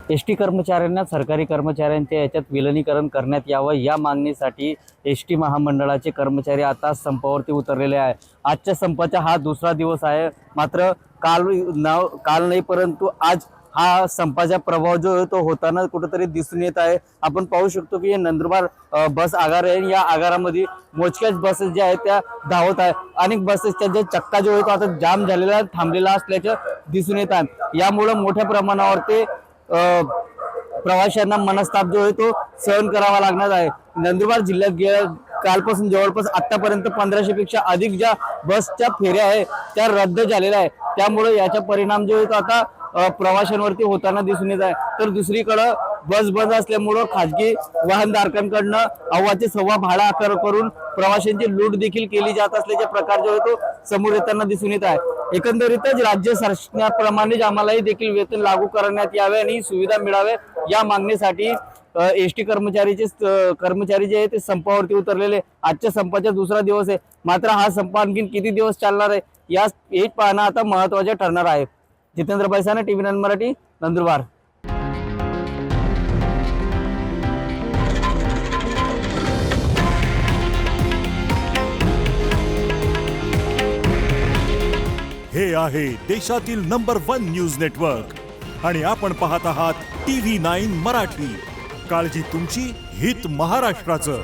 ST कर्मचाऱ्यांना सरकारी कर्मचाऱ्यांच्या याच्यात विलिनीकरण करण्यात यावं या मागणीसाठी एस-टी महामंडळाचे कर्मचारी आता संपावरती उतरलेले आहे। आजच्या संपाचा हा दुसरा दिवस आहे। मात्र काल नाही परंतु आज हा संपाचा प्रभाव जो आहे तो होताना कुठेतरी दिसून येत आहे। आपण पाहू शकतो की नंदुरबार बस आगार आहे। या आगारामध्ये मोजक्याच बसेस ज्या आहेत त्या धावत आहे। अनेक बसेसच्या जे चक्का जो आहे तो आता जाम झालेला थांबलेला असल्याचं दिसून येत आहे। यामुळे मोठ्या प्रमाणावर ते प्रवाशांना मनस्ताप जो आहे तो सहन करावा लागणार आहे। नंदुरबार जिल्ह्यात कालपासून जवळपास आतापर्यंत 1500 पेक्षा अधिक ज्या बसच्या फेऱ्या आहे त्या रद्द झालेल्या आहे। त्यामुळे याचा परिणाम जो आहे तो आता प्रवाशांवरती होताना दिसून येत आहे। तर दुसरीकडे बस बंद असल्यामुळे खाजगी वाहनधारकांकडून अव्वाचे सव्वा भाडा करून प्रवाशांची लूट देखील केली जात असल्याचे प्रकार जो आहे तो समोर येताना दिसून येत आहे। एकंदरीतच राज्य शासनाप्रमाणे आम्हालाही देखील वेतन लागू करण्यात यावे आणि सुविधा मिळावे या मागणीसाठी एस-टी कर्मचारी जे आहे ते संपावरती उतरलेले। आजच्या संपाचा दुसरा दिवस आहे। मात्र हा संप आणखी किती दिवस चालणार आहे हे पाहणं आता महत्त्वाचे ठरणार आहे। जितेंद्र बैसाने, TV9 मराठी, नंदुरबार। हे आहे देशातील नंबर 1 न्यूज नेटवर्क आणि आपण पाहत आहात TV9 मराठी। काळजी तुमची, हित महाराष्ट्राचं।